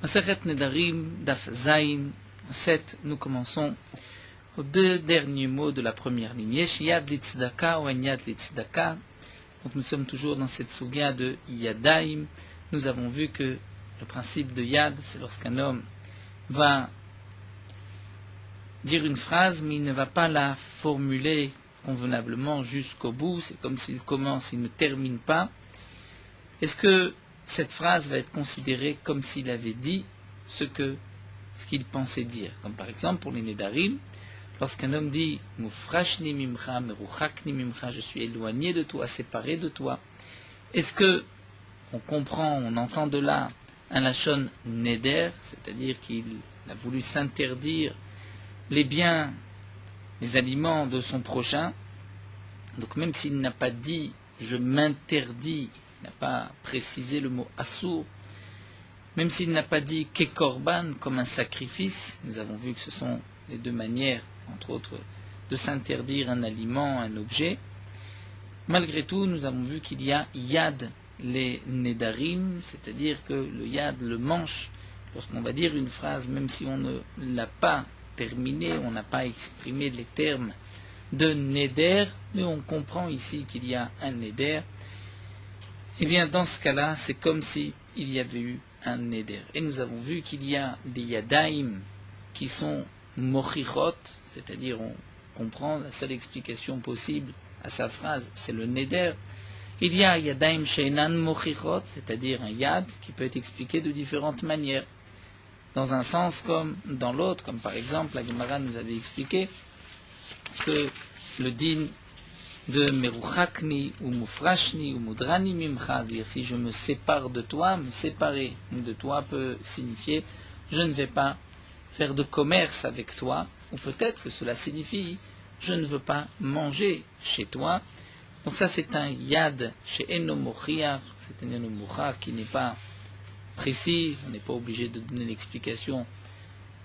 Masechet Nedarim, Daf Zayin 7, nous commençons aux deux derniers mots de la première ligne. Yesh yad litzdaka ou en yad litzdaka. Donc nous sommes toujours dans cette sougya de Yadaim. Nous avons vu que le principe de Yad, c'est lorsqu'un homme va dire une phrase, mais il ne va pas la formuler convenablement jusqu'au bout. C'est comme s'il commence, il ne termine pas. Est-ce que cette phrase va être considérée comme s'il avait dit ce qu'il pensait dire? Comme par exemple pour les Nedarim, lorsqu'un homme dit « Mufrashni mimcha, meruchakni mimcha » je suis éloigné de toi, séparé de toi. Est-ce que on comprend, on entend de là un lachon neder, c'est-à-dire qu'il a voulu s'interdire les biens, les aliments de son prochain? Donc même s'il n'a pas dit « je m'interdis », il n'a pas précisé le mot assour, même s'il n'a pas dit kekorban comme un sacrifice, nous avons vu que ce sont les deux manières, entre autres, de s'interdire un aliment, un objet. Malgré tout, nous avons vu qu'il y a yad les nedarim, c'est-à-dire que le yad, le manche, lorsqu'on va dire une phrase, même si on ne l'a pas terminée, on n'a pas exprimé les termes de neder, mais on comprend ici qu'il y a un neder. Eh bien, dans ce cas-là, c'est comme s'il y avait eu un neder. Et nous avons vu qu'il y a des yadaim qui sont mochichot, c'est-à-dire on comprend la seule explication possible à sa phrase, c'est le neder. Il y a yadaim sheinan mochichot, c'est-à-dire un yad qui peut être expliqué de différentes manières, dans un sens comme dans l'autre, comme par exemple la Gemara nous avait expliqué que le din de meruchakni ou mufrashni ou mudrani mimcha, dire si je me sépare de toi, me séparer de toi peut signifier je ne vais pas faire de commerce avec toi, ou peut-être que cela signifie je ne veux pas manger chez toi. Donc ça c'est un yad chez enomochiach, c'est un enomochiach qui n'est pas précis, on n'est pas obligé de donner l'explication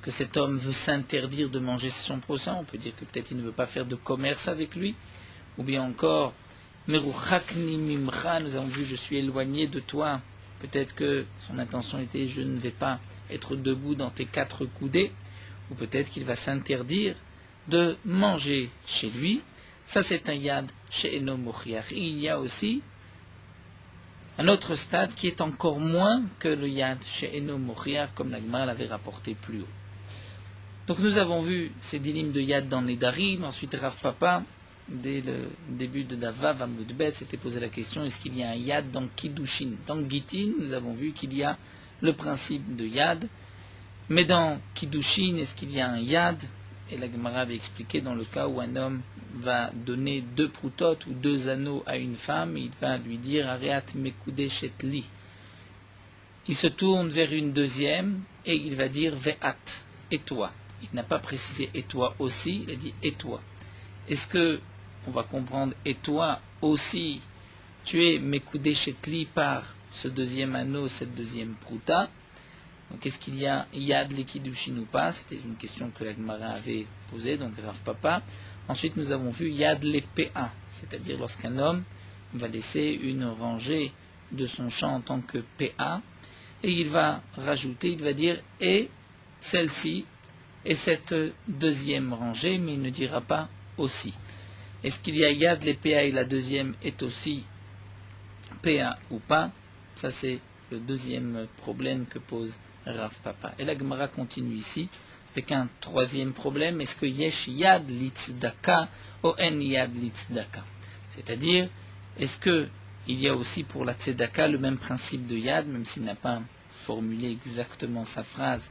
que cet homme veut s'interdire de manger son prochain, on peut dire que peut-être il ne veut pas faire de commerce avec lui. Ou bien encore, meruchakni mimcha, nous avons vu, je suis éloigné de toi. Peut-être que son intention était, je ne vais pas être debout dans tes quatre coudées. Ou peut-être qu'il va s'interdire de manger chez lui. Ça, c'est un yad chez Eno Mochiach. Il y a aussi un autre stade qui est encore moins que le yad chez Eno Mochiach, comme la Gemara l'avait rapporté plus haut. Donc nous avons vu ces dynimes de yad dans les Darim, ensuite Rav Papa, dès le début de Davav Amudbet, s'était posé la question, est-ce qu'il y a un yad dans Kiddushin? Dans Gittin, nous avons vu qu'il y a le principe de yad, mais dans Kiddushin, est-ce qu'il y a un yad? Et la Gemara avait expliqué dans le cas où un homme va donner 2 proutotes ou 2 anneaux à une femme, il va lui dire Areat mekude shetli. Il se tourne vers une deuxième et il va dire Ve'at, et toi. Il n'a pas précisé et toi aussi, il a dit et toi. Est-ce que on va comprendre et toi aussi tu es mekude shetli par ce deuxième anneau, cette deuxième prouta? Donc est-ce qu'il y a yad likidushin ou pas? C'était une question que la Gemara avait posée, donc Rav Papa. Ensuite nous avons vu yad les PA, c'est-à-dire lorsqu'un homme va laisser une rangée de son champ en tant que PA, et il va rajouter, il va dire et celle-ci, et cette deuxième rangée, mais il ne dira pas aussi. Est-ce qu'il y a yad les PA et la deuxième est aussi PA ou pas? Ça c'est le deuxième problème que pose Rav Papa. Et la Gemara continue ici avec un troisième problème. Est-ce que yesh yad litzdaka ou en yad litzdaka? C'est-à-dire, est-ce que il y a aussi pour la tzedaka le même principe de yad, même s'il n'a pas formulé exactement sa phrase?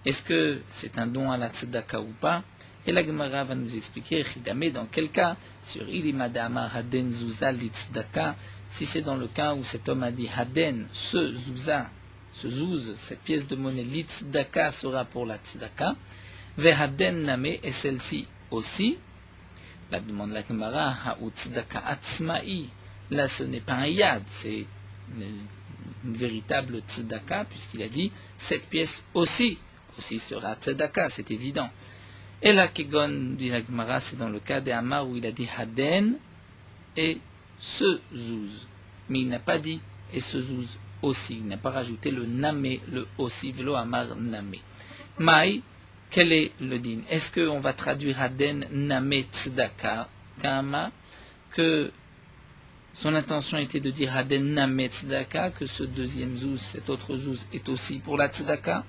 Est-ce que c'est un don à la tzedaka ou pas? Et la Gemara va nous expliquer, Chidame, dans quel cas, sur Ilimadama Haden Zuza Litzdaka, si c'est dans le cas où cet homme a dit Haden, ce Zuza, ce Zouz, cette pièce de monnaie Litzdaka sera pour la Tzedaka, Vehaden Name, et celle-ci aussi. La demande la Gemara, Ha'u Tzedaka Atzma'i, là ce n'est pas un yad, c'est une véritable Tzedaka, puisqu'il a dit cette pièce aussi sera Tzedaka, c'est évident. Et la Kegon dit la Gemara, c'est dans le cas des Hamar où il a dit Haden et ce Zouz. Mais il n'a pas dit et ce Zouz aussi. Il n'a pas rajouté le namé, le aussi, velo amar namé. Maï, quel est le din? Est-ce qu'on va traduire Haden namé tzedaka, kama, que son intention était de dire Haden namé tzedaka, que ce deuxième zouz, cet autre zouz, est aussi pour la tzedaka?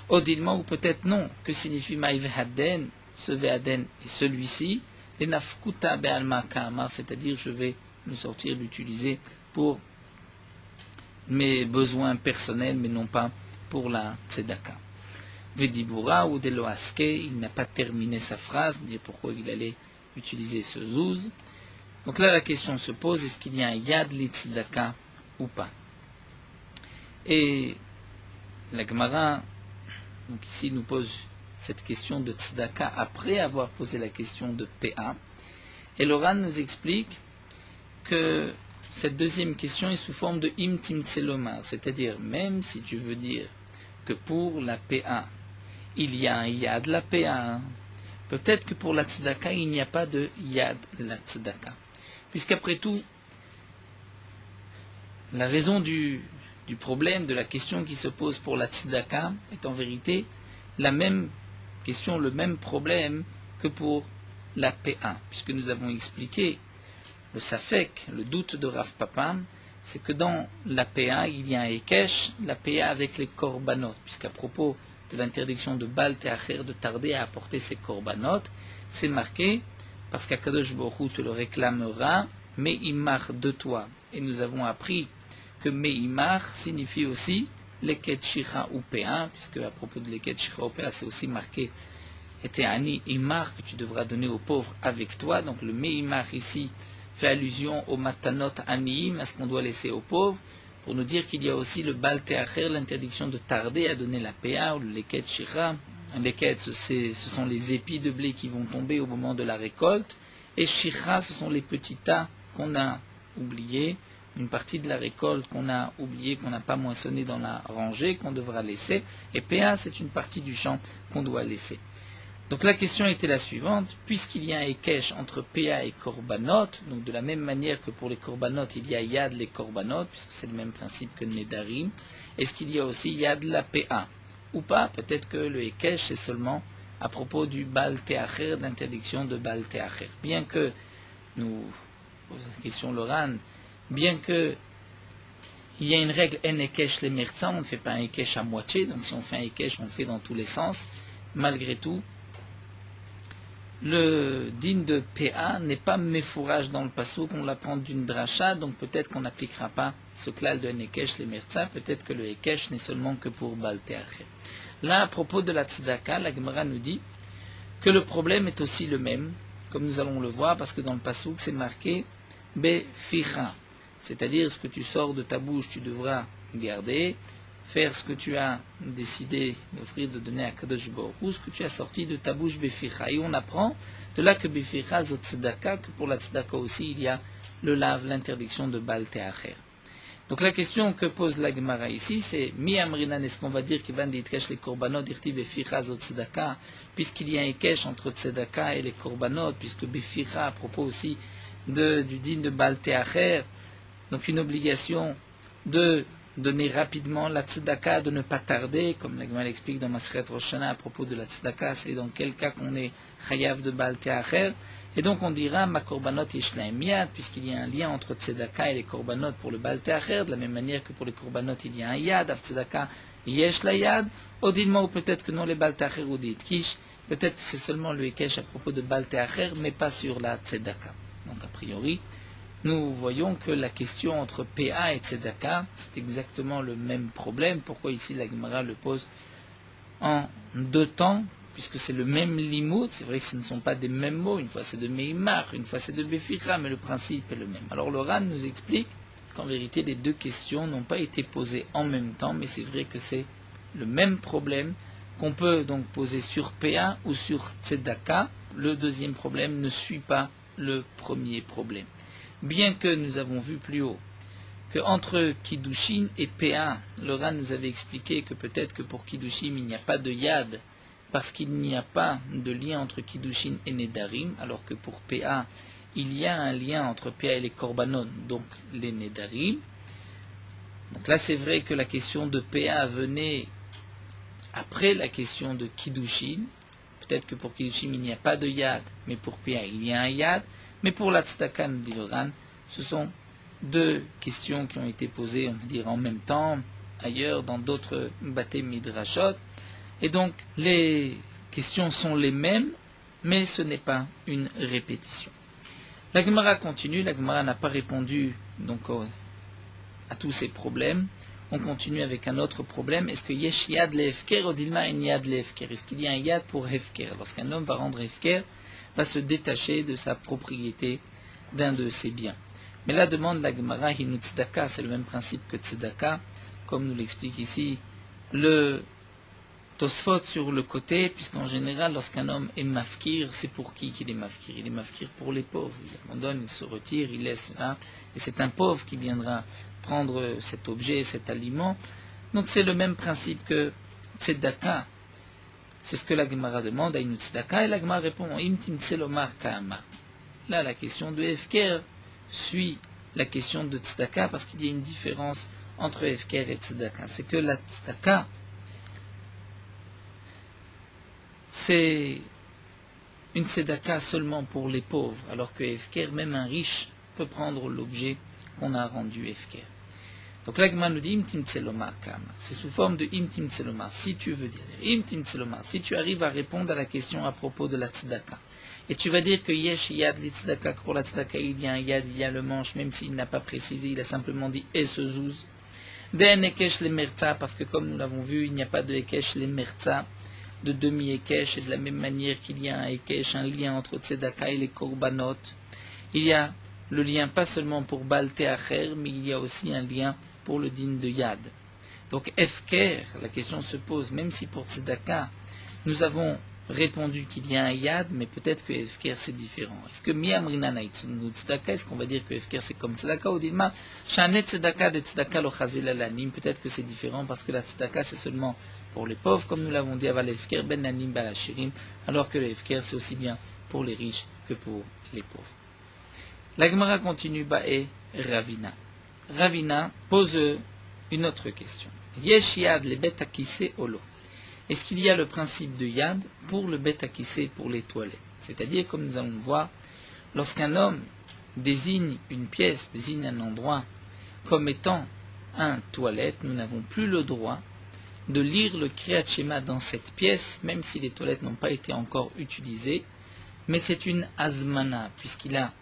Odilma, ou peut-être non. Que signifie Maï vehaden, ce vehaden et celui-ci? Les nafkuta be'alma kama, c'est-à-dire je vais me sortir l'utiliser pour mes besoins personnels, mais non pas pour la tzedaka. Vedibura ou deloaske, il n'a pas terminé sa phrase, dire pourquoi il allait utiliser ce zouz. Donc là, la question se pose, est-ce qu'il y a un yad li tzedaka ou pas? Et la Gemara, donc ici, nous pose cette question de tzedaka après avoir posé la question de PA. Et l'Oran nous explique que cette deuxième question est sous forme de imtim tselomar, c'est-à-dire même si tu veux dire que pour la PA, il y a un yad la PA, peut-être que pour la tzedaka, il n'y a pas de yad la tzedaka. Puisqu'après tout, la raison du problème, de la question qui se pose pour la tzedaka, est en vérité la même question, le même problème que pour la PA, puisque nous avons expliqué le safek, le doute de Rav Papa, c'est que dans la PA, il y a un Ekesh, la PA avec les korbanot, puisqu'à propos de l'interdiction de Baal Teacher de tarder à apporter ses korbanot, c'est marqué, parce qu'Akadosh Baruch Hu te le réclamera, Me'imar de toi. Et nous avons appris que Me'imar signifie aussi Leket Shira ou PA, puisque à propos de Leket Shira ou PA, c'est aussi marqué était Ani Imar, que tu devras donner aux pauvres avec toi. Donc le Me'imar ici fait allusion au Matanot Aniim, à ce qu'on doit laisser aux pauvres, pour nous dire qu'il y a aussi le Baal Teacher, l'interdiction de tarder à donner la PA, ou le Leket Shira. Leket, ce sont les épis de blé qui vont tomber au moment de la récolte, et Shira, ce sont les petits tas qu'on a oubliés, une partie de la récolte qu'on a oubliée, qu'on n'a pas moissonnée dans la rangée, qu'on devra laisser, et PA, c'est une partie du champ qu'on doit laisser. Donc la question était la suivante, puisqu'il y a un Ekesh entre PA et Korbanot, donc de la même manière que pour les Korbanot, il y a Yad les Korbanot, puisque c'est le même principe que Nedarim, est-ce qu'il y a aussi Yad la PA? Ou pas? Peut-être que le Ekesh, c'est seulement à propos du Baal Teacher, d'interdiction de Baal Teacher. Bien que, nous posons la question Loran, bien que il y a une règle en Ekesh les Mertza, on ne fait pas un Ekesh à moitié, donc si on fait un Ekesh, on le fait dans tous les sens, malgré tout, le din de PA n'est pas méfourage dans le passouk, on l'apprend d'une dracha, donc peut-être qu'on n'appliquera pas ce klal de Nekesh les Mertza, peut-être que le Ekesh n'est seulement que pour Baal Teacher. Là, à propos de la tzedaka, la Gemara nous dit que le problème est aussi le même, comme nous allons le voir, parce que dans le passouk c'est marqué Beficha, c'est-à-dire ce que tu sors de ta bouche, tu devras garder, faire ce que tu as décidé d'offrir, de donner à Kadosh Baruch Hu, ce que tu as sorti de ta bouche Beficha. Et on apprend de là que Beficha zot tzedaka, que pour la tzedaka aussi il y a le lave, l'interdiction de Baal Teacher. Donc la question que pose la Gemara ici, c'est Mi Amrinan, est-ce qu'on va dire qu'il va d'Itkesh les korbanot, dirti Beficha zot tzedaka, puisqu'il y a un Ikesh entre tzedaka et les korbanot, puisque Beficha, à propos aussi du din de Baal Teacher, donc une obligation de donner rapidement la tzedaka, de ne pas tarder, comme la Gemara l'explique dans Maseret Rosh Hashanah à propos de la tzedaka, c'est dans quel cas qu'on est chayav de Baal Teacher, et donc on dira ma korbanot yeshlaim yad, puisqu'il y a un lien entre tzedaka et les korbanot pour le Baal Teacher, de la même manière que pour les korbanot il y a un yad, av tzedaka yeshla yad, odilma ou peut-être que non les Baal Teacher ou des itkish, peut-être que c'est seulement le Ekesh à propos de Baal Teacher, mais pas sur la tzedaka. Donc a priori, nous voyons que la question entre PA et Tzedaka, c'est exactement le même problème. Pourquoi ici la Gemara le pose en deux temps, puisque c'est le même limoud. C'est vrai que ce ne sont pas des mêmes mots. Une fois c'est de Meimar, une fois c'est de Beficha, mais le principe est le même. Alors le Ran nous explique qu'en vérité les deux questions n'ont pas été posées en même temps, mais c'est vrai que c'est le même problème qu'on peut donc poser sur PA ou sur Tzedaka. Le deuxième problème ne suit pas le premier problème. Bien que nous avons vu plus haut qu'entre Kiddushin et PA, le Ran nous avait expliqué que peut-être que pour Kiddushin il n'y a pas de Yad, parce qu'il n'y a pas de lien entre Kiddushin et Nedarim, alors que pour PA, il y a un lien entre PA et les Korbanon, donc les Nedarim. Donc là, c'est vrai que la question de PA venait après la question de Kiddushin. Peut-être que pour Kiddushin, il n'y a pas de Yad, mais pour PA, il y a un Yad. Mais pour la Tzedaka, nous dit le Ran, ce sont deux questions qui ont été posées, on va dire, en même temps, ailleurs, dans d'autres Baté Midrashot. Et donc, les questions sont les mêmes, mais ce n'est pas une répétition. La Gemara continue, la Gemara n'a pas répondu donc à tous ces problèmes. On continue avec un autre problème. Est-ce que Yesh Yad Lefker ou Dilma en Yad Lefker? Est-ce qu'il y a un Yad pour Hefker? Lorsqu'un homme va rendre Hefker, va se détacher de sa propriété d'un de ses biens. Mais là demande la Gemara Hinu Tzedaka, c'est le même principe que Tzedaka, comme nous l'explique ici le Tosfot sur le côté, puisqu'en général, lorsqu'un homme est mafkir, c'est pour qui qu'il est mafkir? Il est mafkir pour les pauvres. Il abandonne, il se retire, il laisse là, et c'est un pauvre qui viendra prendre cet objet, cet aliment. Donc c'est le même principe que Tzedaka. C'est ce que la Gemara demande à Inu Tzedaka, et la Gemara répond Im Timtselomar Ka'ama. Là, la question de Hefker suit la question de Tzedaka, parce qu'il y a une différence entre Hefker et Tzedaka. C'est que la Tzedaka, c'est une tzedaka seulement pour les pauvres, alors que Hefker, même un riche, peut prendre l'objet qu'on a rendu Hefker. Donc l'Agma nous dit Imtim Tselomar Kama. C'est sous forme de Imtim Tselomar, si tu veux dire. Imtim Tselomar, si tu arrives à répondre à la question à propos de la tzedaka. Et tu vas dire que Yesh Yad li tzedaka, que pour la tzedaka il y a un Yad, il y a le manche, même s'il n'a pas précisé, il a simplement dit et ce zouz. Den Ekesh le Merza, parce que comme nous l'avons vu, il n'y a pas de Ekesh le Merza, de demi-Ekesh, et de la même manière qu'il y a un Ekesh, un lien entre Tzedaka et les Korbanot. Il y a le lien pas seulement pour Baal Teacher, mais il y a aussi un lien pour le din de Yad. Donc Hefker, la question se pose, même si pour Tzedaka, nous avons répondu qu'il y a un Yad, mais peut-être que Hefker c'est différent. Est-ce que Miamrina Naïtsunu Tzedaka, est-ce qu'on va dire que Hefker c'est comme Tzedaka ou Dilma Shanet Tzedaka de Tzedaka lo Chazil alanim, peut-être que c'est différent parce que la Tzedaka c'est seulement pour les pauvres, comme nous l'avons dit, Aval Hefker ben Nanim Balashirim, alors que le Hefker c'est aussi bien pour les riches que pour les pauvres. La Gemara continue, Ba'e Ravina. Ravina pose une autre question. Yesh Yad le Bet Akise Olo. Est-ce qu'il y a le principe de Yad pour le Bet Akise, pour les toilettes? C'est-à-dire, comme nous allons voir, lorsqu'un homme désigne une pièce, désigne un endroit comme étant un toilette, nous n'avons plus le droit de lire le Kriyat Shema dans cette pièce, même si les toilettes n'ont pas été encore utilisées, mais c'est une azmana, puisqu'il a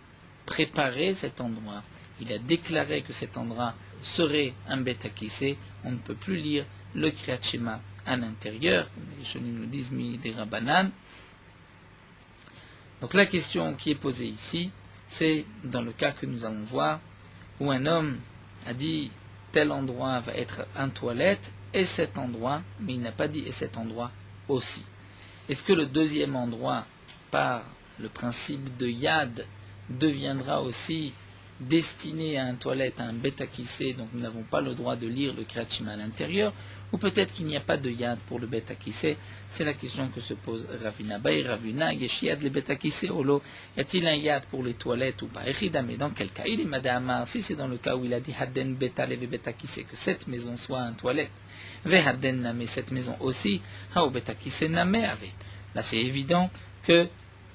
préparé cet endroit, il a déclaré que cet endroit serait un Bet Akise, on ne peut plus lire le Kriyat Shema à l'intérieur, comme les Rishonim nous disent, mi des Rabbanan. Donc la question qui est posée ici, c'est dans le cas que nous allons voir, où un homme a dit tel endroit va être un toilette, et cet endroit, mais il n'a pas dit et cet endroit aussi. Est-ce que le deuxième endroit, par le principe de Yad, deviendra aussi destiné à un toilette, à un Bet Akise, donc nous n'avons pas le droit de lire le Kriyat Shema à l'intérieur, ou peut-être qu'il n'y a pas de Yad pour le Bet Akise? C'est la question que se pose Ravina. Baï Ravina, Yesh Yad le Bet Akise Olo, y a-t-il un Yad pour les toilettes ou pas? Mais dans quel cas? Il est Madama, si c'est dans le cas où il a dit Hadden Beta le Bet Akise, que cette maison soit un toilette, Ve Hadden Name, cette maison aussi, Hao Bet Akise Name Ave. Là c'est évident que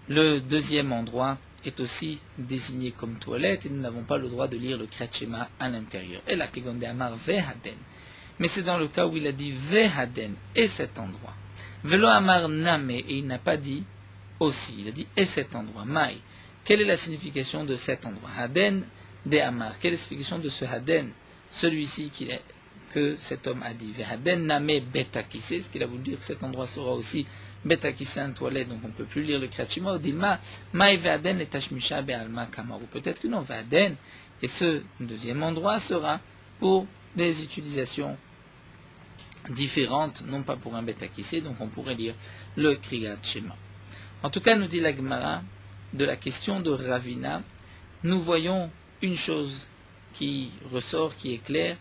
le deuxième endroit est aussi désigné comme toilette et nous n'avons pas le droit de lire le Kriyat Shema à l'intérieur. Et là, Kegonde Amar Vehaden. Mais c'est dans le cas où il a dit Vehaden et cet endroit. Velo Amar Name, et il n'a pas dit aussi, il a dit et cet endroit. Maï. Quelle est la signification de cet endroit? Haden de Amar. Quelle est la signification de ce Haden? Celui-ci que cet homme a dit. Vehaden Name Betakise, ce qu'il a voulu dire que cet endroit sera aussi Betakise, un toilette, donc on ne peut plus lire le Kriyat Shema. Ou Dilma, Maï Vehaden et Tashmisha Be'alma Kamar. Ou peut-être que non, Vehaden, et ce deuxième endroit sera pour des utilisations différentes, non pas pour un Bet Akise, donc on pourrait lire le Kriyat Shema. En tout cas, nous dit la Gemara, de la question de Ravina, nous voyons une chose qui ressort, qui est claire,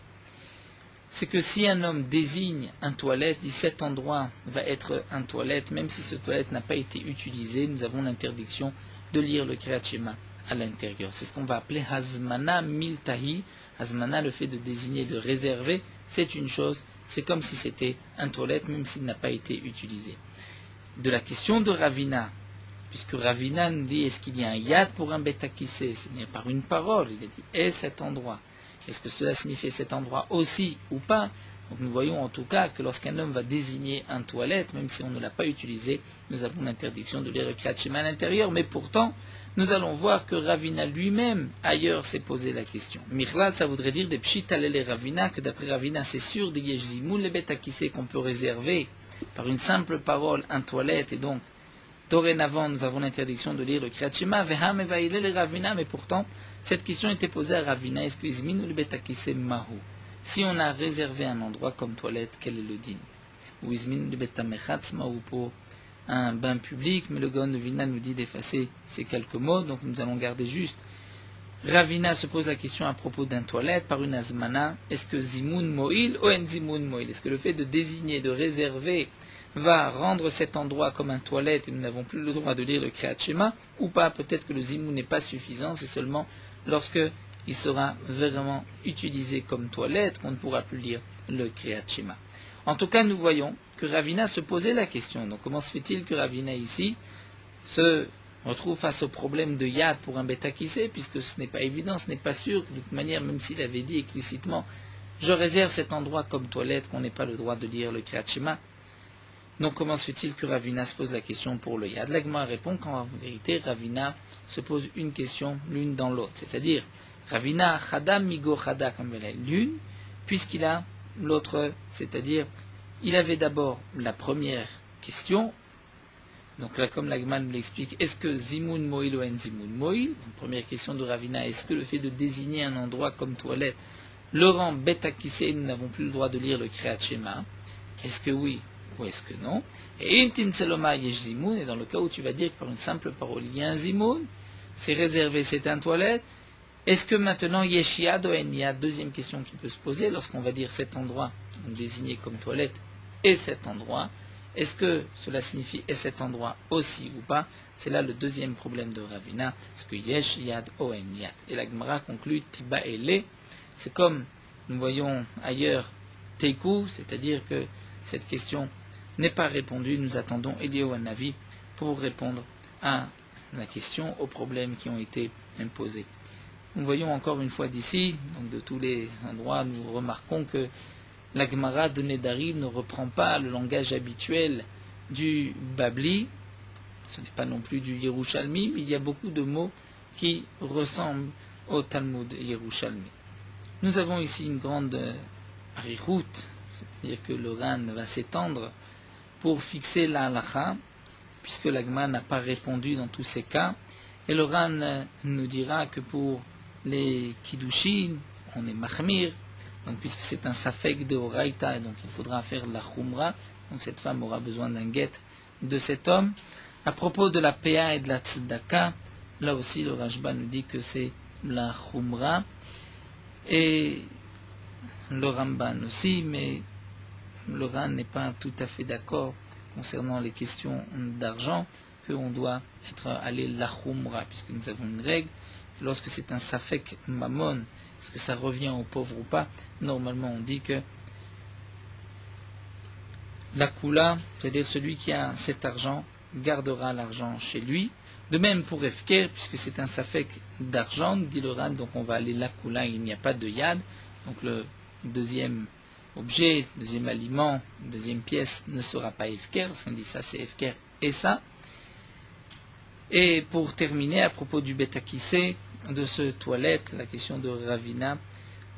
c'est que si un homme désigne un toilette, dit cet endroit va être un toilette, même si ce toilette n'a pas été utilisé, nous avons l'interdiction de lire le Kriyat Shema à l'intérieur. C'est ce qu'on va appeler Hazmana Miltahi. Azmana, le fait de désigner, de réserver, c'est une chose, c'est comme si c'était un toilette, même s'il n'a pas été utilisé. De la question de Ravina, puisque Ravina nous dit, est-ce qu'il y a un yad pour un betakissé, c'est-à-dire par une parole, il a dit, et cet endroit. Est-ce que cela signifie cet endroit aussi ou pas? Donc nous voyons en tout cas que lorsqu'un homme va désigner un toilette, même si on ne l'a pas utilisé, nous avons l'interdiction de lire le Kriyat Shema à l'intérieur, mais pourtant, nous allons voir que Ravina lui-même, ailleurs, s'est posé la question. Michlad, ça voudrait dire des pshit alele Ravina, que d'après Ravina, c'est sûr, des yeshzimoun le betakissé qu'on peut réserver par une simple parole un toilette, et donc, dorénavant, nous avons l'interdiction de lire le Kriyat Shema, veham evaïle le Ravina, mais pourtant, cette question était posée à Ravina, est-ce que izminu le betakissé mahu? Si on a réservé un endroit comme toilette, quel est le din? Ou izminu le betamechatz mahu pour un bain public, mais le Gaon de Vilna nous dit d'effacer ces quelques mots, donc nous allons garder juste. Ravina se pose la question à propos d'un toilette par une azmana, est-ce que zimoun mo'il ou en zimoun mo'il? Est-ce que le fait de désigner, de réserver, va rendre cet endroit comme un toilette et nous n'avons plus le droit de lire le Kriyat Shema, ou pas? Peut-être que le zimoun n'est pas suffisant, c'est seulement lorsque il sera vraiment utilisé comme toilette qu'on ne pourra plus lire le Kriyat Shema. En tout cas, nous voyons que Ravina se posait la question. Donc comment se fait-il que Ravina ici se retrouve face au problème de yad pour un betakissé, puisque ce n'est pas évident, ce n'est pas sûr, de toute manière, même s'il avait dit explicitement je réserve cet endroit comme toilette, qu'on n'ait pas le droit de lire le Kriyat Shema. Donc comment se fait-il que Ravina se pose la question pour le yad? L'Agma répond qu'en vérité, Ravina se pose une question l'une dans l'autre, c'est-à-dire Ravina chada migo chada, comme elle est l'une, puisqu'il a l'autre, c'est-à-dire il avait d'abord la première question, donc là comme l'Agman nous l'explique, est-ce que Zimoun Moïl ou En Zimoun Moïl? Première question de Ravina, est-ce que le fait de désigner un endroit comme toilette le rend betakissé, nous n'avons plus le droit de lire le Kriyat Shema? Est-ce que oui ou est-ce que non? Et Intim Tseloma Yesh Zimoun, et dans le cas où tu vas dire que par une simple parole il y a un Zimoun, c'est réservé, c'est un toilette, est-ce que maintenant Yesh Yad ou En Yad? Deuxième question qui peut se poser lorsqu'on va dire cet endroit désigné comme toilette et cet endroit, est-ce que cela signifie et cet endroit aussi ou pas? C'est là le deuxième problème de Ravina, est-ce que Yesh Yad ou En Yad? Et la Gemara conclut Tiba ele, c'est comme nous voyons ailleurs Teiku, c'est-à-dire que cette question n'est pas répondue, nous attendons Eliyahu Hanavi pour répondre à la question, aux problèmes qui ont été imposés. Nous voyons encore une fois d'ici, donc de tous les endroits, nous remarquons que la Gemara de Nedarim ne reprend pas le langage habituel du Babli, ce n'est pas non plus du Yerushalmi, mais il y a beaucoup de mots qui ressemblent au Talmud Yerushalmi. Nous avons ici une grande arichut, c'est-à-dire que le Ran va s'étendre pour fixer la halacha, puisque la Gemara n'a pas répondu dans tous ces cas, et le Ran nous dira que pour les Kiddushin, on est Mahmir, donc puisque c'est un Safek de Oraita, et donc il faudra faire la Khumra, donc cette femme aura besoin d'un guet de cet homme. À propos de la Péa et de la Tzedaka, là aussi le Rashba nous dit que c'est la Khumra, et le Ramban aussi, mais le Ran n'est pas tout à fait d'accord concernant les questions d'argent, qu'on doit être allé la Khumra, puisque nous avons une règle, lorsque c'est un Safek Mammon, est-ce que ça revient aux pauvres ou pas? Normalement on dit que la Kula, c'est-à-dire celui qui a cet argent, gardera l'argent chez lui. De même pour Efker, puisque c'est un Safek d'argent, dit le Ran, donc on va aller la Kula, il n'y a pas de Yad, donc le deuxième objet, deuxième aliment, deuxième pièce ne sera pas Efker, parce qu'on dit ça c'est Efker et ça. Et pour terminer, à propos du betakissé, de ce toilette, la question de Ravina,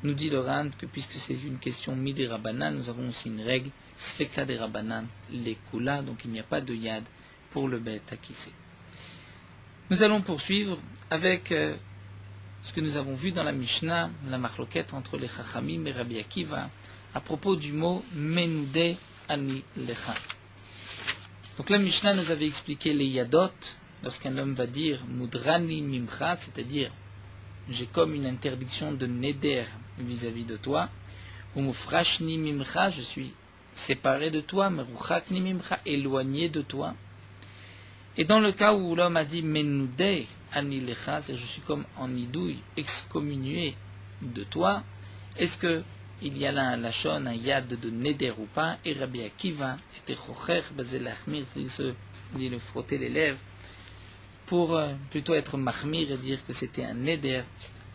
nous dit le Ran que puisque c'est une question midi Rabanan, nous avons aussi une règle, Sfeka de Rabanan, les Kula, donc il n'y a pas de Yad pour le betakissé. Nous allons poursuivre avec ce que nous avons vu dans la Mishnah, la marloquette entre les Chachamim et Rabbi Akiva, à propos du mot Menudeh Ani Lecha. Donc la Mishnah nous avait expliqué les Yadot, lorsqu'un homme va dire Mudrani Mimcha, c'est-à-dire j'ai comme une interdiction de Neder vis-à-vis de toi, ou Mufrashni Mimcha, je suis séparé de toi, Meruchakni Mimcha, éloigné de toi. Et dans le cas où l'homme a dit Menudeh Ani Lecha, c'est-à-dire je suis comme en idouille, excommunié de toi. Est-ce que il y a là un lachon, un yad de neder ou pas? Et Rabbi Akiva était chocher basel achmir, c'est-à-dire le frotter les lèvres, pour plutôt être mahmir et dire que c'était un neder.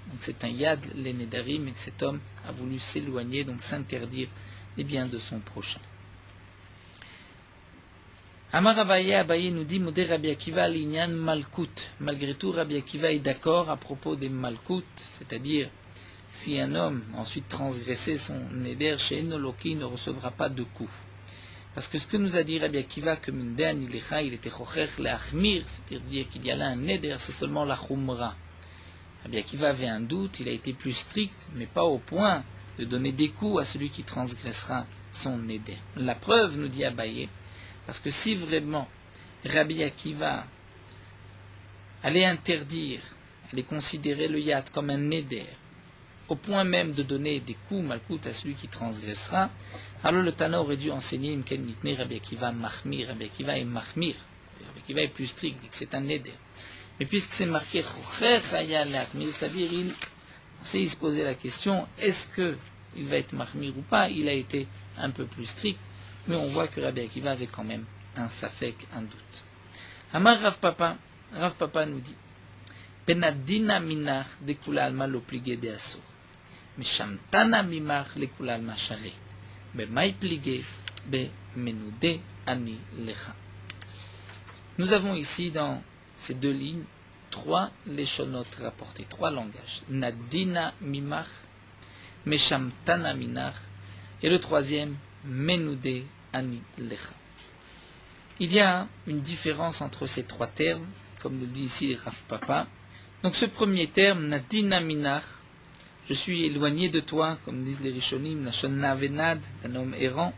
Donc c'est un yad, les nedarim, et que cet homme a voulu s'éloigner, donc s'interdire les biens de son prochain. Amar Abaye nous dit, Modé Rabbi Akiva l'inyan malkout. Malgré tout, Rabbi Akiva est d'accord à propos des malkout, c'est-à-dire si un homme ensuite transgressait son neder chez Enoloki, il ne recevra pas de coup. Parce que ce que nous a dit Rabbi Akiva, que Minden il était chocher le'achmir, c'est-à-dire qu'il y a là un neder, c'est seulement la chumra. Rabbi Akiva avait un doute, il a été plus strict, mais pas au point de donner des coups à celui qui transgressera son neder. La preuve, nous dit Abaye, parce que si vraiment Rabbi Akiva allait interdire, allait considérer le yad comme un neder, au point même de donner des coups malkout à celui qui transgressera, alors le Tana aurait dû enseigner Imken Nitne Rabbi Akiva Mahmir. Rabbi Akiva est Mahmir. Rabbi Akiva est plus strict, dit que c'est un neder. Mais puisque c'est marqué c'est-à-dire il sait se poser la question, est-ce qu'il va être Mahmir ou pas? Il a été un peu plus strict, mais on voit que Rabbi Akiva avait quand même un safek, un doute. Amar Rav Papa nous dit, Benadina minach de kula alma lo pligé de asur. Meshamtana mimach le kula alma share. Bemai pligé be menude ani lecha. Nous avons ici dans ces deux lignes trois leshonotes rapportés, trois langages. Nadina mimach, Meshamtana minach, et le troisième, menude ani lecha. Il y a une différence entre ces trois termes, comme nous dit ici Rav Papa. Donc ce premier terme, Nadina Minach, je suis éloigné de toi, comme disent les Rishonim, Nashon Navenad, d'un homme errant.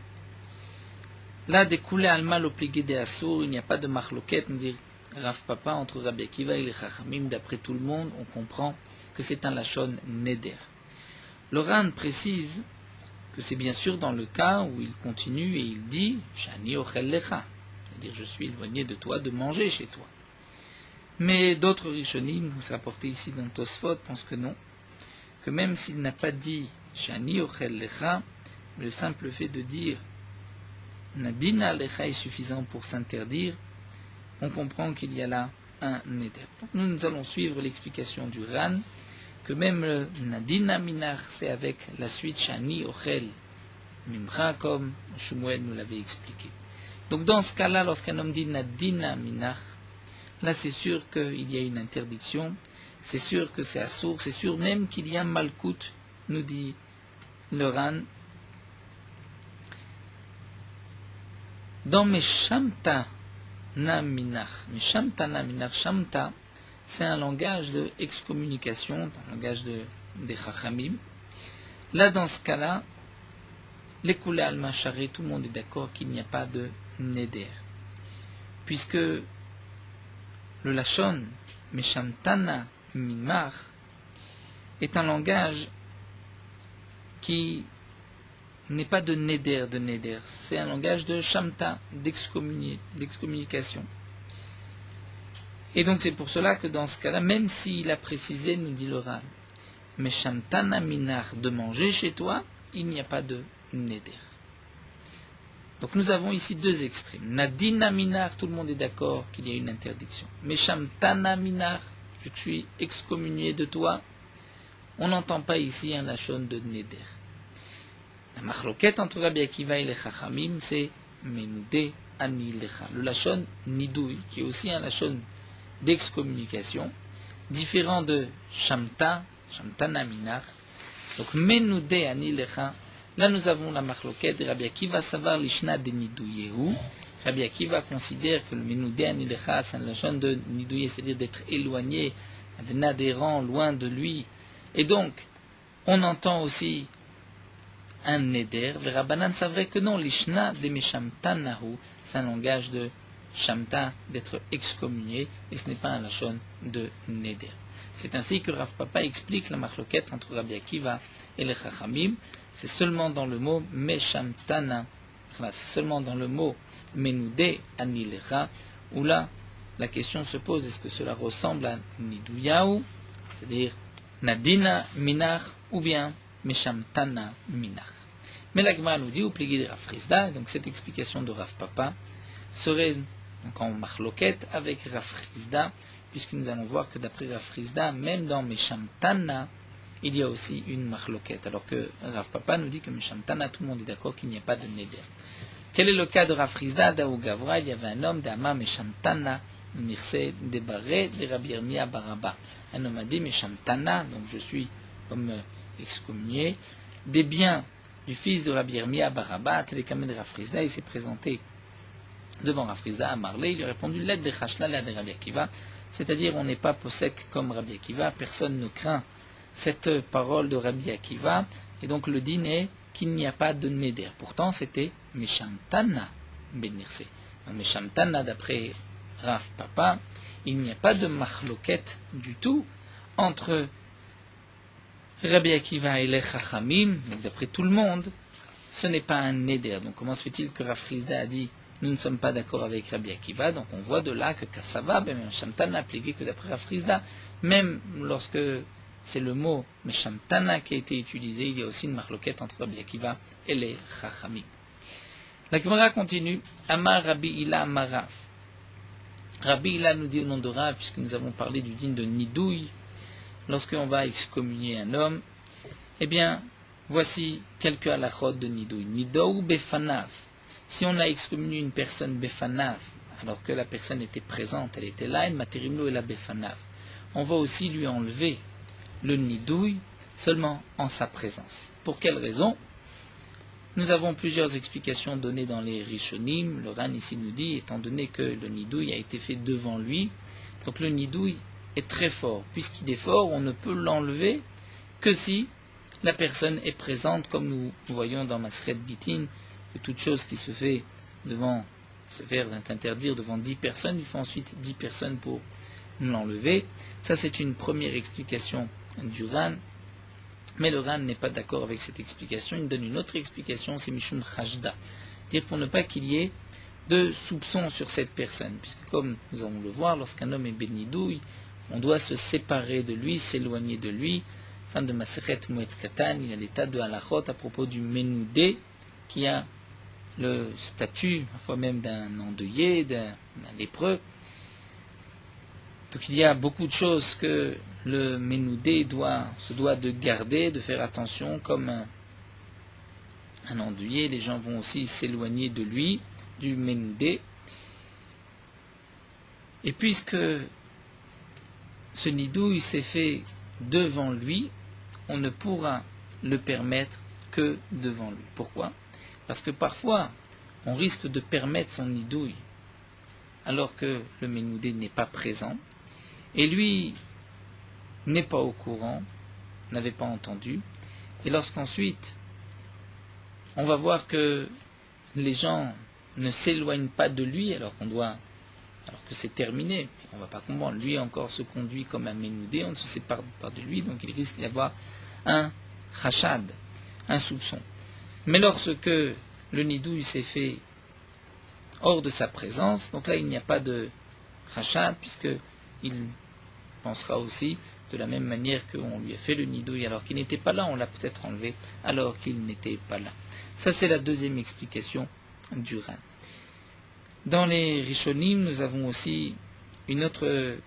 Là, découlé alma l'obligé des Assour, il n'y a pas de marloquette, nous dit Rav Papa, entre Rabbi Akiva et les Chachamim, d'après tout le monde, on comprend que c'est un Lachon Neder. Le Ran précise que c'est bien sûr dans le cas où il continue et il dit Shani ochel lecha, c'est-à-dire je suis éloigné de toi de manger chez toi. Mais d'autres Rishonim, c'est rapporté ici dans Tosfot, pensent que non, que même s'il n'a pas dit Shani ochel lecha, le simple fait de dire Nadina lecha est suffisant pour s'interdire, on comprend qu'il y a là un neder. Donc nous allons suivre l'explication du Ran, que même le Nadina Minach, c'est avec la suite Shani ochel mimra, comme Shmuel nous l'avait expliqué. Donc dans ce cas-là, lorsqu'un homme dit Nadina Minach, là c'est sûr qu'il y a une interdiction, c'est sûr que c'est assour, c'est sûr même qu'il y a malkout, nous dit le Ran. Dans Meshamta na Minach, Meshamta na Minach, Shamta, c'est un langage de excommunication, un langage des Chachamim. Là dans ce cas-là, l'écoulé al-Machare, tout le monde est d'accord qu'il n'y a pas de neder. Puisque le Lachon, Meshamtana Mimach, est un langage qui n'est pas de neder, c'est un langage de Shamta, d'excommunication. Et donc c'est pour cela que dans ce cas-là, même s'il a précisé, nous dit le Ran, Meshamtana Minach, de manger chez toi, il n'y a pas de neder. Donc nous avons ici deux extrêmes. Nadina Minach, tout le monde est d'accord qu'il y a une interdiction. Meshamtana Minach, je suis excommunié de toi. On n'entend pas ici un lachon de neder. La machloquette entre Rabbi Akiva et les Chachamim, c'est Menude Ani Lecha. Le lachon Nidouy, qui est aussi un lachon d'excommunication, différent de Shamta, Shamtana Minach. Donc Menude Ani Lecha. Là, nous avons la machloquette de Rabbi Akiva savar l'ishna de Nidouyehu. Rabbi Akiva considère que le Menude Ani Lecha, c'est un lachon de Nidouye, c'est-à-dire d'être éloigné, adhérent, loin de lui. Et donc, on entend aussi un neder. Les Rabbanan savraient que non, l'ishna de Meshamta Nahu, c'est un langage de Shamta, d'être excommunié, et ce n'est pas un lachon de neder. C'est ainsi que Rav Papa explique la machloquette entre Rabbi Akiva et les Chachamim. C'est seulement dans le mot Meshamtana, c'est seulement dans le mot Menude Anilecha, où là, la question se pose, est-ce que cela ressemble à Nidouyahu, c'est-à-dire Nadina Minach ou bien Meshamtana Minach. Mais la Gemara nous dit au plié de Rav Frisda, donc cette explication de Rav Papa serait donc en marloquette avec Rav Frisda, puisque nous allons voir que d'après Rav Frisda, même dans Meshamtana, il y a aussi une marloquette, alors que Rav Papa nous dit que Meshamtana, tout le monde est d'accord qu'il n'y a pas de neder. Quel est le cas de Rav Frisda d'Aou Gavra? Il y avait un homme d'Ama Meshamtana, Nirse Debaré de Rabbi Yirmiyah Baraba. Un homme a dit Meshamtana, donc je suis comme excommunié, des biens du fils de Rabbi Yirmiyah Baraba, Télékamé de Rav Frisda. Il s'est présenté devant Rav Frisda à Marley, il lui a répondu l'aide de Chashla, l'aide de Rabbi Akiva, c'est-à-dire on n'est pas possèque comme Rabbi Akiva, personne ne craint cette parole de Rabbi Akiva, et donc le din est qu'il n'y a pas de neder. Pourtant c'était Meshamtana ben Nirse. Donc Meshamtana d'après Rav Papa, il n'y a pas de machloket du tout entre Rabbi Akiva et les Chachamim, donc d'après tout le monde, ce n'est pas un neder. Donc comment se fait-il que Rav Frisda a dit nous ne sommes pas d'accord avec Rabbi Akiva? Donc on voit de là que Kassava, ben Meshamtana a plégué que d'après Rav Frisda, même lorsque c'est le mot Meshamtana qui a été utilisé, il y a aussi une marloquette entre Rabbi Akiva et les Chachamim. La Gemara continue. Amar Rabbi Ila Marav. Rabbi Ila nous dit au nom de Rav, puisque nous avons parlé du din de Nidouille, lorsqu'on va excommunier un homme, eh bien, voici quelques halachot de Nidouille. Nidou Befanav. Si on a excommunié une personne Befanav, alors que la personne était présente, elle était là, Materimlo et la Befanav, on va aussi lui enlever le Nidouille seulement en sa présence. Pour quelle raison? Nous avons plusieurs explications données dans les Rishonim. Le Ran ici nous dit, étant donné que le Nidouille a été fait devant lui, donc le Nidouille est très fort. Puisqu'il est fort, on ne peut l'enlever que si la personne est présente, comme nous voyons dans Masret Gitin, que toute chose qui se fait devant, se faire interdire devant 10 personnes, il faut ensuite 10 personnes pour l'enlever. Ça c'est une première explication du Ran. Mais le Ran n'est pas d'accord avec cette explication. Il donne une autre explication, c'est Mishum Chajda. Dire pour ne pas qu'il y ait de soupçons sur cette personne. Puisque comme nous allons le voir, lorsqu'un homme est bénidouille, on doit se séparer de lui, s'éloigner de lui. Fin de Masechet Moed Katan, il y a des tas de halachot à propos du Menoudé, qui a le statut, parfois même d'un endeuillé, d'un lépreux. Donc il y a beaucoup de choses que le Menoudé se doit de garder, de faire attention, comme un endeuillé. Les gens vont aussi s'éloigner de lui, du Menoudé. Et puisque ce nidouille s'est fait devant lui, on ne pourra le permettre que devant lui. Pourquoi? Parce que parfois, on risque de permettre son nidouille alors que le Menoudé n'est pas présent, et lui n'est pas au courant, n'avait pas entendu, et lorsqu'ensuite on va voir que les gens ne s'éloignent pas de lui alors que c'est terminé, on ne va pas comprendre, lui encore se conduit comme un Menoudé, on ne se sépare pas de lui, donc il risque d'y avoir un rachad, un soupçon. Mais lorsque le nidouille s'est fait hors de sa présence, donc là il n'y a pas de rachad, puisqu'il pensera aussi de la même manière qu'on lui a fait le nidouille alors qu'il n'était pas là, on l'a peut-être enlevé alors qu'il n'était pas là. Ça c'est la deuxième explication du Ran. Dans les Rishonim, nous avons aussi une autre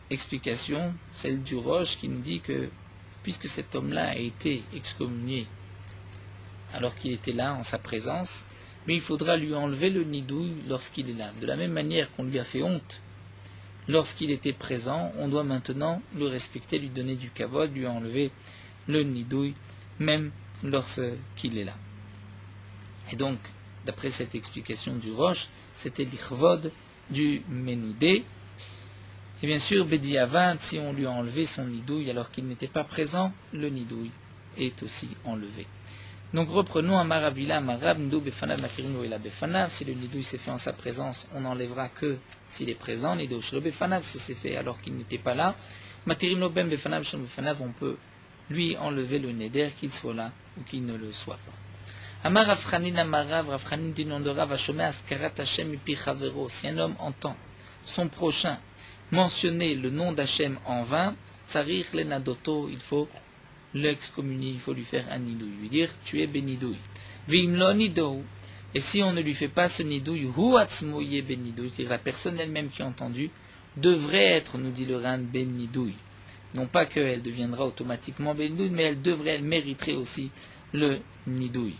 explication, celle du Roche, qui nous dit que puisque cet homme-là a été excommunié alors qu'il était là en sa présence, mais il faudra lui enlever le nidouille lorsqu'il est là. De la même manière qu'on lui a fait honte lorsqu'il était présent, on doit maintenant le respecter, lui donner du kavod, lui enlever le nidouille, même lorsqu'il est là. Et donc, d'après cette explication du Roche, c'était l'ichvod du Menoudé. Et bien sûr, Bedi Avad, si on lui a enlevé son nidouille alors qu'il n'était pas présent, le nidouille est aussi enlevé. Donc reprenons à Maravila, Marav, Ndou, Befanav, Matirino et la Befanav. Si le nidouille s'est fait en sa présence, on n'enlèvera que s'il est présent. Nidou, Shlo, Befanav, si c'est fait alors qu'il n'était pas là. Matirino, Ben, Befanav, Shlo, Befanav, on peut lui enlever le neder, qu'il soit là ou qu'il ne le soit pas. Amar Rafranin, Amarav, Rafranin, du nom de Rav, Hashomé, Askarat, Hashem, Ipi, Chavero. Si un homme entend son prochain mentionner le nom d'Hachem en vain, Tsarir le nadoto, il faut l'excommunier, il faut lui faire un nidouille, lui dire tu es bénidouille. Vim lo nidou, et si on ne lui fait pas ce nidouille, hu atzmo ye bénidouille, c'est-à-dire la personne elle-même qui a entendu, devrait être, nous dit le Ran, bénidouille. Non pas qu'elle deviendra automatiquement bénidouille, mais elle mériterait aussi le nidouille.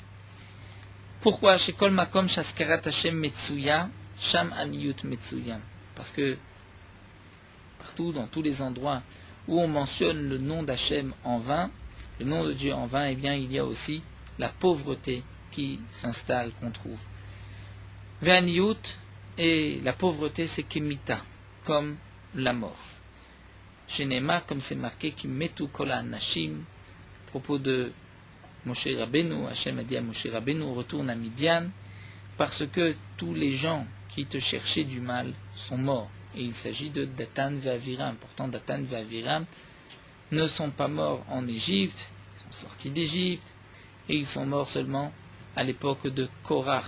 Pourquoi chez Kol Makom Shaskarat Hashem Metsuya, Sham Aniyut Metsuya? Parce que partout, dans tous les endroits où on mentionne le nom d'Hachem en vain, le nom de Dieu en vain, eh bien il y a aussi la pauvreté qui s'installe, qu'on trouve. Ve'aniyut, et la pauvreté c'est Kemita, comme la mort. Chez Neymar, comme c'est marqué, qui metu kol ha'anashim, à propos de Moshe Rabbeinu, Hachem a dit à Moshe Rabbeinu, retourne à Midian, parce que tous les gens qui te cherchaient du mal sont morts. Et il s'agit de Datan ve'Aviram. Pourtant, Datan ve'Aviram ne sont pas morts en Égypte, ils sont sortis d'Égypte, et ils sont morts seulement à l'époque de Korach.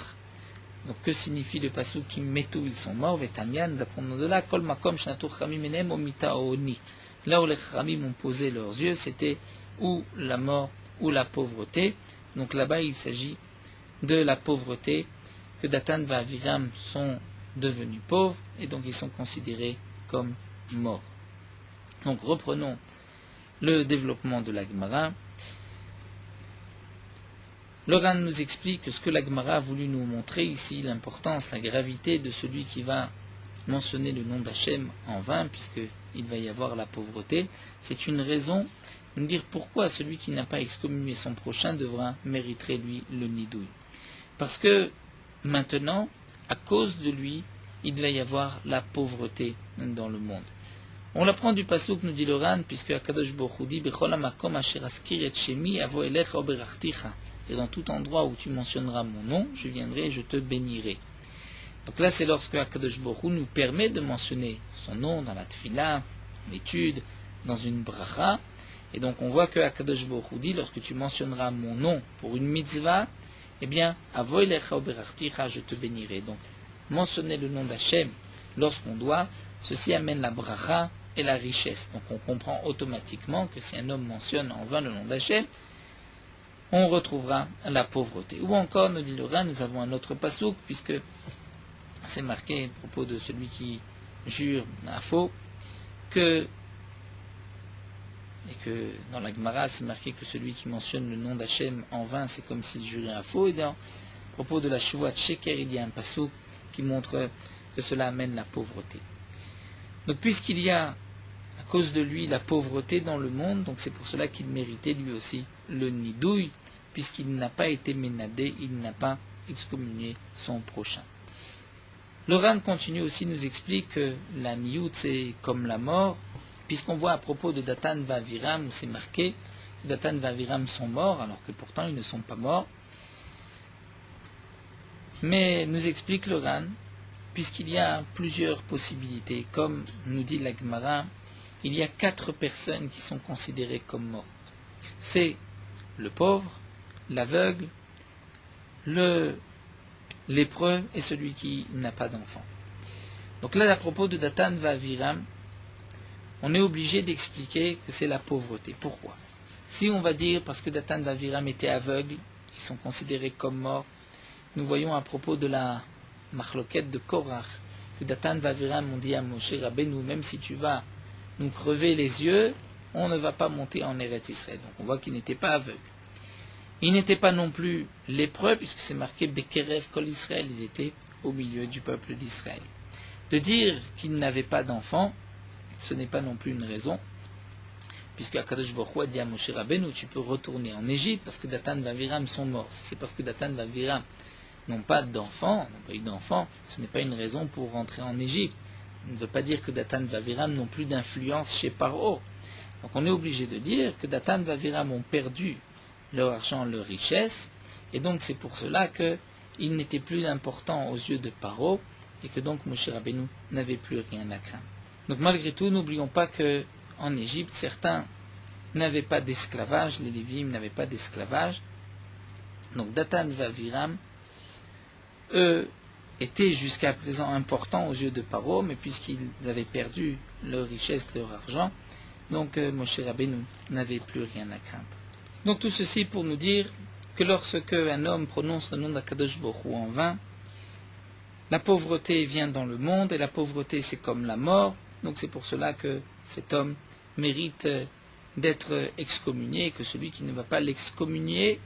Donc, que signifie le pasuk qui metu, ils sont morts, Vetamian, nous apprenons de là, Kol makom shnatu chamim enem omita oni. Là où les chamim ont posé leurs yeux, c'était ou la mort ou la pauvreté. Donc là-bas, il s'agit de la pauvreté, que Datan ve'Aviram sont devenus pauvres, et donc ils sont considérés comme morts. Donc reprenons le développement de la Gemara. Le Ran nous explique ce que la Gemara a voulu nous montrer ici, l'importance, la gravité de celui qui va mentionner le nom d'Hachem en vain, puisqu'il va y avoir la pauvreté. C'est une raison de nous dire pourquoi celui qui n'a pas excommunié son prochain devra mériter lui le nidouille. Parce que maintenant, à cause de lui, il va y avoir la pauvreté dans le monde. On l'apprend du pasuk, nous dit le Ran, puisque Akadosh Baruch Hu dit Bechol hamakom asher askir et shemi avo elecha oberachticha. Et dans tout endroit où tu mentionneras mon nom, je viendrai et je te bénirai. Donc là, c'est lorsque Akadosh Baruch Hu nous permet de mentionner son nom dans la tfila, l'étude, dans une bracha. Et donc on voit que Akadosh Baruch Hu dit, lorsque tu mentionneras mon nom pour une mitzvah, eh bien, avo elecha oberachticha, je te bénirai. Donc, mentionner le nom d'Hachem lorsqu'on doit, ceci amène la bracha et la richesse. Donc on comprend automatiquement que si un homme mentionne en vain le nom d'Hachem, on retrouvera la pauvreté. Ou encore, nous dit le Ran, nous avons un autre pasouk, puisque c'est marqué à propos de celui qui jure à faux, et que dans la Gemara, c'est marqué que celui qui mentionne le nom d'Hachem en vain, c'est comme s'il jurait à faux. Et à propos de la Shuvat Sheker, il y a un pasouk qui montre que cela amène la pauvreté. Donc puisqu'il y a, à cause de lui, la pauvreté dans le monde, donc c'est pour cela qu'il méritait lui aussi le nidouille, puisqu'il n'a pas été ménadé, il n'a pas excommunié son prochain. Le Ran continue aussi, nous explique que la niyut c'est comme la mort, puisqu'on voit à propos de Datan ve'Aviram, où c'est marqué que Datan ve'Aviram sont morts, alors que pourtant ils ne sont pas morts. Mais nous explique le Ran, puisqu'il y a plusieurs possibilités, comme nous dit la Gemara, il y a 4 personnes qui sont considérées comme mortes. C'est le pauvre, l'aveugle, le lépreux et celui qui n'a pas d'enfant. Donc là, à propos de Datan ve'Aviram, on est obligé d'expliquer que c'est la pauvreté. Pourquoi? Si on va dire parce que Datan ve'Aviram étaient aveugles, ils sont considérés comme morts, nous voyons à propos de la marloquette de Korach, que Datan ve'Aviram ont dit à Moshe Rabbeinu, même si tu vas nous crever les yeux, on ne va pas monter en Eretz Israël. Donc on voit qu'ils n'étaient pas aveugles. Ils n'étaient pas non plus lépreux, puisque c'est marqué Bekerev Kol Israël, ils étaient au milieu du peuple d'Israël. De dire qu'ils n'avaient pas d'enfants, ce n'est pas non plus une raison, puisque Akadosh Baruch Hu a dit à Moshe Rabbeinu, tu peux retourner en Égypte, parce que Datan ve'Aviram sont morts. Si c'est parce que Datan ve'Aviram n'ont pas d'enfants, n'ont pas eu d'enfants, ce n'est pas une raison pour rentrer en Égypte. Ça ne veut pas dire que Datan ve'Aviram n'ont plus d'influence chez Paro. Donc on est obligé de dire que Datan ve'Aviram ont perdu leur argent, leur richesse, et donc c'est pour cela qu'ils n'étaient plus importants aux yeux de Paro, et que donc Moshe Rabbeinu n'avait plus rien à craindre. Donc malgré tout, n'oublions pas que en Égypte, certains n'avaient pas d'esclavage, les Lévim n'avaient pas d'esclavage. Donc Datan ve'Aviram, eux, étaient jusqu'à présent importants aux yeux de Paro, mais puisqu'ils avaient perdu leur richesse, leur argent, Donc Moshe Rabbeinu n'avait plus rien à craindre. Donc tout ceci pour nous dire que lorsque un homme prononce le nom d'Akadosh Baruch Hu en vain, la pauvreté vient dans le monde, et la pauvreté c'est comme la mort, donc c'est pour cela que cet homme mérite d'être excommunié, et que celui qui ne va pas l'excommunier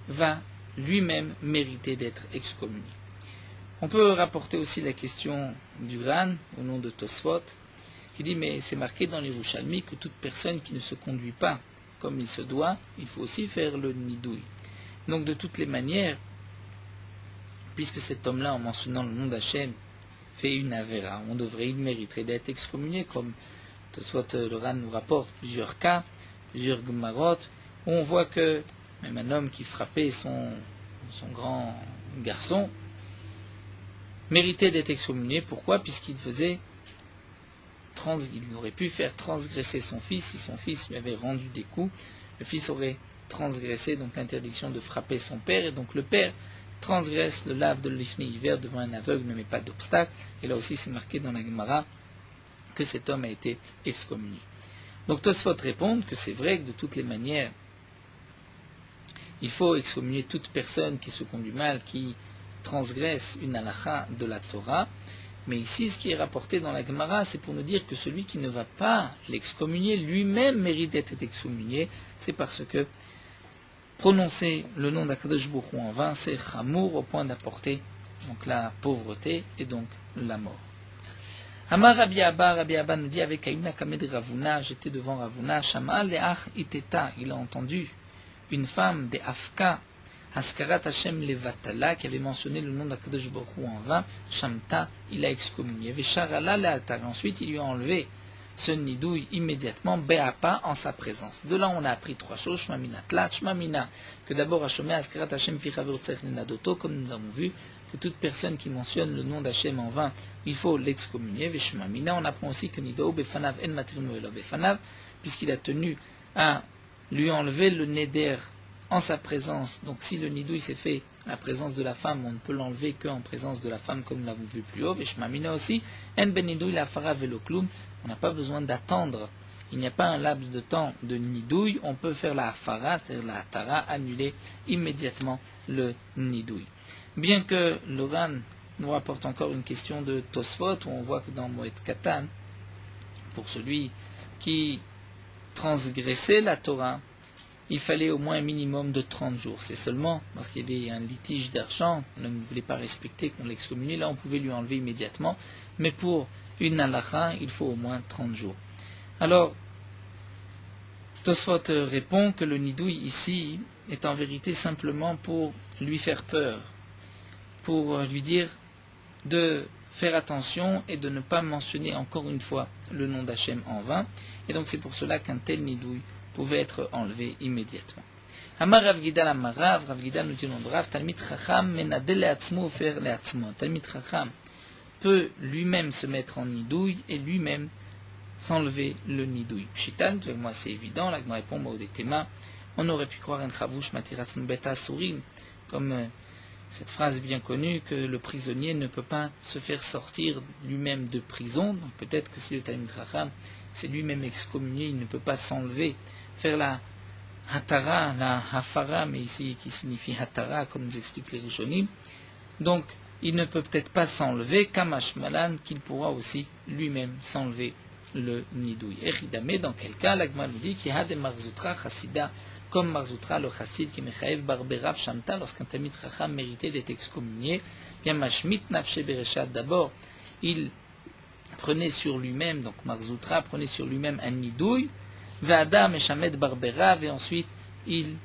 va lui-même mériter d'être excommunié. On peut rapporter aussi la question du Ran, au nom de Tosfot, qui dit, mais c'est marqué dans l'Yerushalmi que toute personne qui ne se conduit pas comme il se doit, il faut aussi faire le nidouille. Donc de toutes les manières, puisque cet homme-là, en mentionnant le nom d'Hachem, fait une avéra, il mériterait d'être excommunié, comme Tosfot le Ran nous rapporte plusieurs cas, plusieurs gemarot, où on voit que même un homme qui frappait son grand garçon méritait d'être excommunié. Pourquoi? Puisqu'il il aurait pu faire transgresser son fils. Si son fils lui avait rendu des coups, le fils aurait transgressé donc l'interdiction de frapper son père, et donc le père transgresse le lave de l'ifni hiver devant un aveugle, ne met pas d'obstacle. Et là aussi c'est marqué dans la Gemara que cet homme a été excommunié. Donc Tosfot répond que c'est vrai que de toutes les manières il faut excommunier toute personne qui se conduit mal, qui transgresse une halakha de la Torah. Mais ici, ce qui est rapporté dans la Gemara, c'est pour nous dire que celui qui ne va pas l'excommunier, lui-même mérite d'être excommunié. C'est parce que prononcer le nom d'Akadosh Baruch Hu en vain, c'est chamour, au point d'apporter donc la pauvreté et donc la mort. Amar Rabbi Abba nous dit avec Aïna Kamed Ravuna, j'étais devant Ravuna, Shama Leach Iteta, il a entendu une femme des Afka, Askarat Hashem Levatala, qui avait mentionné le nom d'Akadosh Baruch Hu en vain, Shamta, il a excommunié. Vesharala Leatar, ensuite il lui a enlevé ce nidouille immédiatement, Be'apa, en sa présence. De là on a appris trois choses, Shmamina Tlat, Shmamina, que d'abord Hashomé Askarat Hashem Pichaver Tzech Lenadoto, comme nous avons vu, que toute personne qui mentionne le nom d'Hachem en vain, il faut l'excommunier. Veshmamina, on apprend aussi que Nidou Befanav En Matirnu Elo Befanav, puisqu'il a tenu à lui enlever le neder en sa présence. Donc si le nidouille s'est fait à la présence de la femme, on ne peut l'enlever qu'en présence de la femme, comme nous l'avons vu plus haut. Veshmamina aussi, En Ben Nidouille la Fara Velokloum, on n'a pas besoin d'attendre. Il n'y a pas un laps de temps de nidouille, on peut faire la Fara, c'est-à-dire la Tara, annuler immédiatement le nidouille. Bien que le Ran nous rapporte encore une question de Tosfot, où on voit que dans Moed Katan, pour celui qui transgressait la Torah, il fallait au moins un minimum de 30 jours. C'est seulement parce qu'il y avait un litige d'argent, on ne voulait pas respecter, qu'on l'excommuniait, là on pouvait lui enlever immédiatement, mais pour une halakha, il faut au moins 30 jours. Alors, Tosfot répond que le nidouille ici est en vérité simplement pour lui faire peur, pour lui dire de faire attention et de ne pas mentionner encore une fois le nom d'Hachem en vain. Et donc c'est pour cela qu'un tel nidouille pouvait être enlevé immédiatement. Amar Rav Gidal Amarav, Rav Gidal nous dit non brave, Talmid Chacham menadel leatzmo faire leatzmo. Talmid Chacham peut lui-même se mettre en nidouille et lui-même s'enlever le nidouille. Pshitan, moi c'est évident, là que me répond Maudetema, on aurait pu croire un chavouch matiratzmo beta sourim, comme cette phrase bien connue que le prisonnier ne peut pas se faire sortir lui-même de prison. Donc peut-être que si le Talmid Chacham c'est lui-même excommunié, il ne peut pas s'enlever, faire la hatara, la hafara, mais ici qui signifie hatara, comme nous explique les Rishonim. Donc il ne peut peut-être pas s'enlever, kamash malan, qu'il pourra aussi lui-même s'enlever le nidouille. Echidame, dans quel cas, l'Agma nous dit qu'il y a des marzoutra chassida, comme Marzoutra le chassid qui mechaev barberav shanta, lorsqu'un Talmid Chacham méritait d'être excommunié, bien mashmit nafshe bereshat, d'abord il prenait sur lui-même, donc Marzoutra prenait sur lui-même un nidouille, Vada meshamed barberav, et ensuite il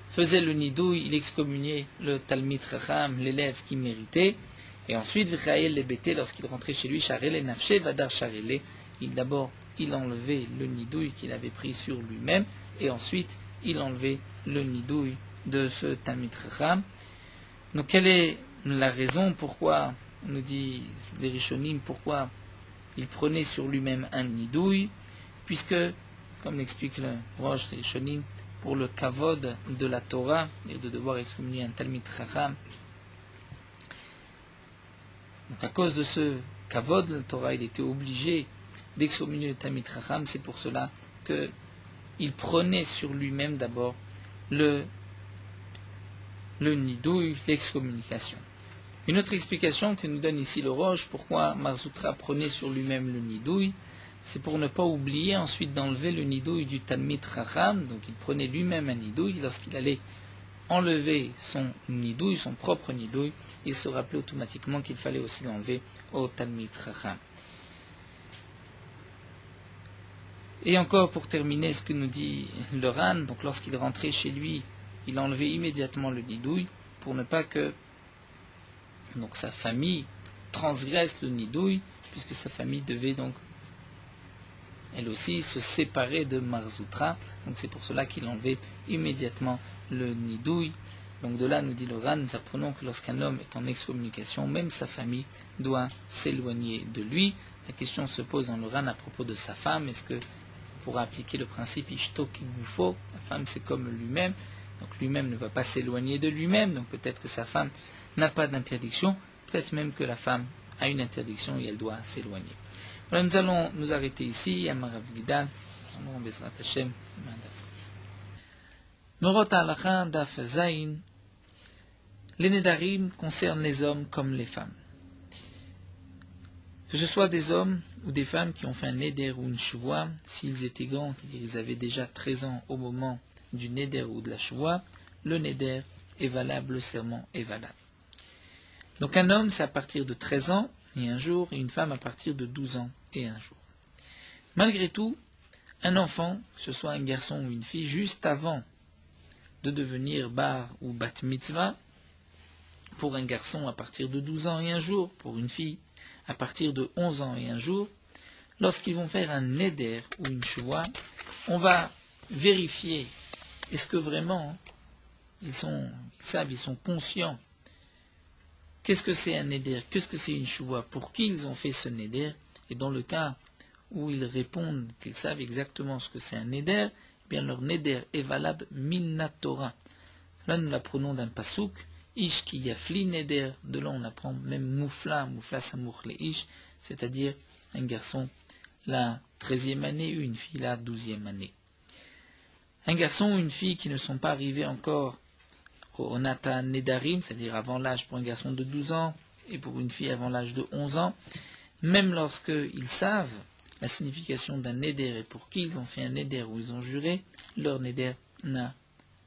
faisait le nidouille, il excommuniait le Talmid Chacham, l'élève qui méritait, et ensuite Vchael le bété, lorsqu'il rentrait chez lui, Charele nafshe vadar charele, d'abord il enlevait le nidouille qu'il avait pris sur lui-même, et ensuite il enlevait le nidouille de ce Talmid Chacham. Donc quelle est la raison pourquoi, on nous dit les Rishonim, pourquoi il prenait sur lui-même un nidouille, puisque, comme l'explique le Rosh des Rishonim, pour le kavod de la Torah, et de devoir excommunier un Talmid Chacham, donc à cause de ce kavod de la Torah, il était obligé d'excommunier le Talmid Chacham. C'est pour cela qu'il prenait sur lui-même d'abord le nidouille, l'excommunication. Une autre explication que nous donne ici le Roche, pourquoi Mar Zutra prenait sur lui-même le nidouille, c'est pour ne pas oublier ensuite d'enlever le nidouille du Talmid Chacham. Donc il prenait lui-même un nidouille lorsqu'il allait enlever son nidouille, son propre nidouille, il se rappelait automatiquement qu'il fallait aussi l'enlever au Talmid Chacham. Et encore pour terminer ce que nous dit le Ran, donc lorsqu'il rentrait chez lui, il enlevait immédiatement le nidouille pour ne pas que donc sa famille transgresse le nidouille, puisque sa famille devait donc elle aussi se séparer de Mar Zutra. Donc c'est pour cela qu'il enlevait immédiatement le nidouille. Donc de là, nous dit le Ran, nous apprenons que lorsqu'un homme est en excommunication, même sa famille doit s'éloigner de lui. La question se pose dans le Ran à propos de sa femme. Est-ce qu'on pourra appliquer le principe Ishto Kigufo? La femme, c'est comme lui-même. Donc lui-même ne va pas s'éloigner de lui-même. Donc peut-être que sa femme n'a pas d'interdiction. Peut-être même que la femme a une interdiction et elle doit s'éloigner. Voilà, nous allons nous arrêter ici. Amarav Gidan. Bezrat Hashem. Morot Halacha Daf Zayin. Les Nedarim concernent les hommes comme les femmes. Que ce soit des hommes ou des femmes qui ont fait un Neder ou une Shuvah, s'ils étaient grands, c'est-à-dire ils avaient déjà 13 ans au moment du Neder ou de la Shuvah, le Neder est valable, le serment est valable. Donc un homme, c'est à partir de 13 ans et un jour, et une femme à partir de 12 ans et un jour. Malgré tout, un enfant, que ce soit un garçon ou une fille, juste avant de devenir bar ou bat mitzvah, pour un garçon à partir de 12 ans et un jour, pour une fille à partir de 11 ans et un jour, lorsqu'ils vont faire un neder ou une shuvah, on va vérifier est-ce que vraiment ils savent, ils sont conscients qu'est-ce que c'est un neder, qu'est-ce que c'est une shuvah, pour qui ils ont fait ce neder, et dans le cas où ils répondent qu'ils savent exactement ce que c'est un neder, eh bien leur neder est valable minna Torah. Là nous l'apprenons d'un pasouk, Ish ki yafli neder, de là on apprend même moufla samour le ish, c'est-à-dire un garçon la 13e année, une fille la 12e année. Un garçon ou une fille qui ne sont pas arrivés encore au nata nedarim, c'est-à-dire avant l'âge pour un garçon de 12 ans et pour une fille avant l'âge de 11 ans, même lorsqu'ils savent la signification d'un neder et pour qui ils ont fait un neder ou ils ont juré, leur neder n'a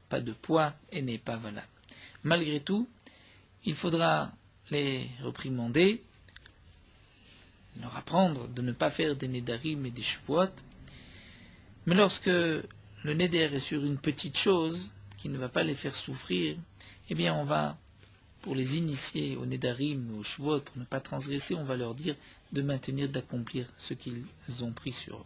pas de poids et n'est pas valable. Malgré tout, il faudra les réprimander, leur apprendre de ne pas faire des nedarim et des shvuot. Mais lorsque le neder est sur une petite chose qui ne va pas les faire souffrir, eh bien on va, pour les initier au nedarim ou au shvuot, pour ne pas transgresser, on va leur dire de maintenir, d'accomplir ce qu'ils ont pris sur eux.